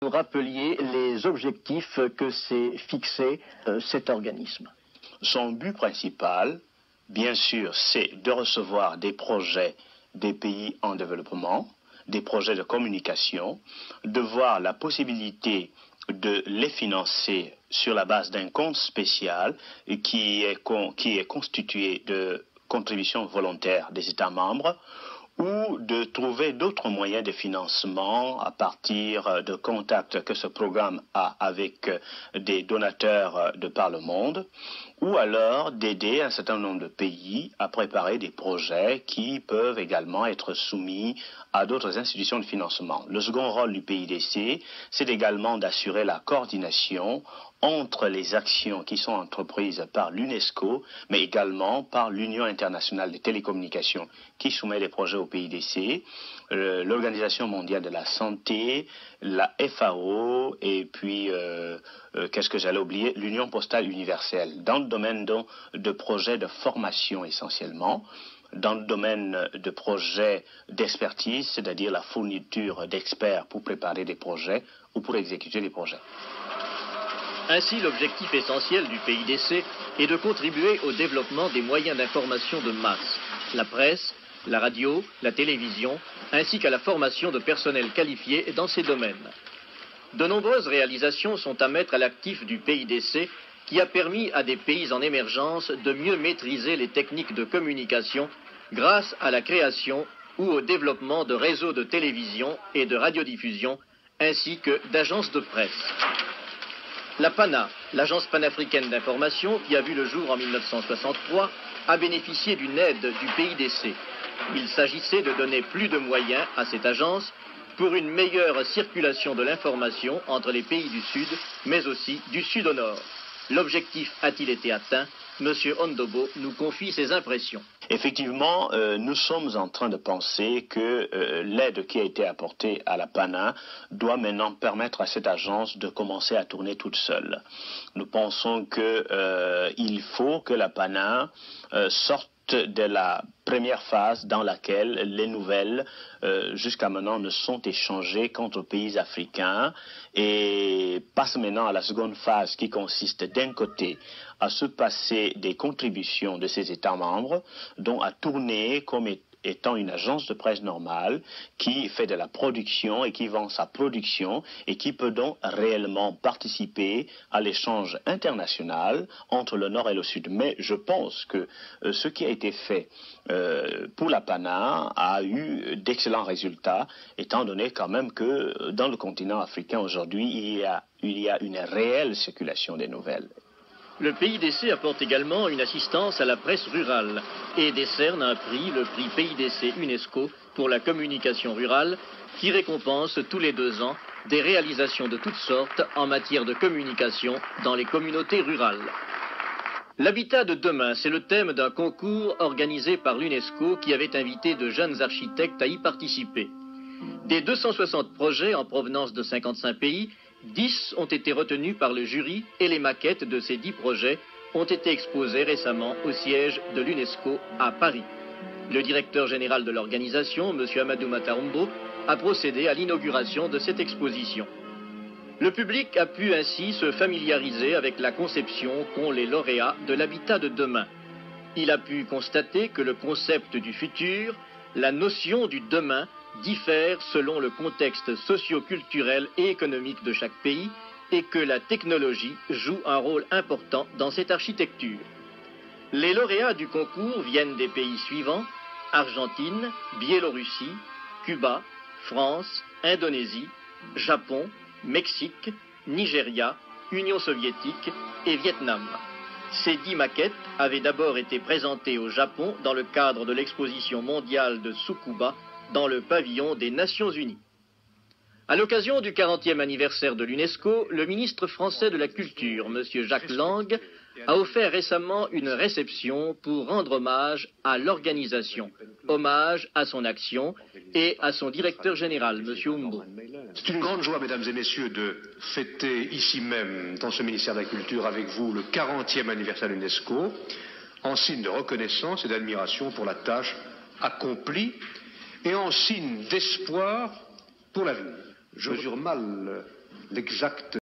Vous rappeliez les objectifs que s'est fixé cet organisme. Son but principal, bien sûr, c'est de recevoir des projets des pays en développement, des projets de communication, de voir la possibilité de les financer sur la base d'un compte spécial qui est constitué de contributions volontaires des États membres, ou de trouver d'autres moyens de financement à partir de contacts que ce programme a avec des donateurs de par le monde, ou alors d'aider un certain nombre de pays à préparer des projets qui peuvent également être soumis à d'autres institutions de financement. Le second rôle du PIDC, c'est également d'assurer la coordination entre les actions qui sont entreprises par l'UNESCO, mais également par l'Union internationale des télécommunications qui soumet des projets au PIDC, l'Organisation mondiale de la santé, la FAO et puis, qu'est-ce que j'allais oublier, l'Union postale universelle, dans le domaine de projets de formation essentiellement, dans le domaine de projets d'expertise, c'est-à-dire la fourniture d'experts pour préparer des projets ou pour exécuter des projets. Ainsi, l'objectif essentiel du PIDC est de contribuer au développement des moyens d'information de masse, la presse, la radio, la télévision, ainsi qu'à la formation de personnel qualifié dans ces domaines. De nombreuses réalisations sont à mettre à l'actif du PIDC qui a permis à des pays en émergence de mieux maîtriser les techniques de communication grâce à la création ou au développement de réseaux de télévision et de radiodiffusion ainsi que d'agences de presse. La PANA, l'Agence panafricaine d'information, qui a vu le jour en 1963, a bénéficié d'une aide du PIDC. Il s'agissait de donner plus de moyens à cette agence pour une meilleure circulation de l'information entre les pays du Sud, mais aussi du Sud au Nord. L'objectif a-t-il été atteint? Monsieur Ondobo nous confie ses impressions. Effectivement, nous sommes en train de penser que l'aide qui a été apportée à la PANA doit maintenant permettre à cette agence de commencer à tourner toute seule. Nous pensons qu'il faut que la PANA sorte de la première phase dans laquelle les nouvelles jusqu'à maintenant ne sont échangées qu'entre pays africains et passe maintenant à la seconde phase qui consiste d'un côté à se passer des contributions de ces États membres dont à tourner comme étant une agence de presse normale qui fait de la production et qui vend sa production et qui peut donc réellement participer à l'échange international entre le Nord et le Sud. Mais je pense que ce qui a été fait pour la PANA a eu d'excellents résultats, étant donné quand même que dans le continent africain aujourd'hui, il y a une réelle circulation des nouvelles. Le PIDC apporte également une assistance à la presse rurale et décerne un prix, le prix PIDC UNESCO pour la communication rurale, qui récompense tous les 2 ans des réalisations de toutes sortes en matière de communication dans les communautés rurales. L'habitat de demain, c'est le thème d'un concours organisé par l'UNESCO qui avait invité de jeunes architectes à y participer. Des 260 projets en provenance de 55 pays, 10 ont été retenus par le jury et les maquettes de ces 10 projets ont été exposées récemment au siège de l'UNESCO à Paris. Le directeur général de l'organisation, M. Amadou Matarumbo, a procédé à l'inauguration de cette exposition. Le public a pu ainsi se familiariser avec la conception qu'ont les lauréats de l'habitat de demain. Il a pu constater que le concept du futur, la notion du demain, diffèrent selon le contexte socio-culturel et économique de chaque pays et que la technologie joue un rôle important dans cette architecture. Les lauréats du concours viennent des pays suivants: Argentine, Biélorussie, Cuba, France, Indonésie, Japon, Mexique, Nigeria, Union soviétique et Vietnam. Ces 10 maquettes avaient d'abord été présentées au Japon dans le cadre de l'exposition mondiale de Tsukuba dans le pavillon des Nations Unies. À l'occasion du 40e anniversaire de l'UNESCO, le ministre français de la Culture, M. Jacques Lang, a offert récemment une réception pour rendre hommage à l'organisation, hommage à son action et à son directeur général, M. Umbo. C'est une grande joie, mesdames et messieurs, de fêter ici même, dans ce ministère de la Culture, avec vous, le 40e anniversaire de l'UNESCO, en signe de reconnaissance et d'admiration pour la tâche accomplie et en signe d'espoir pour l'avenir. Je mesure mal l'exact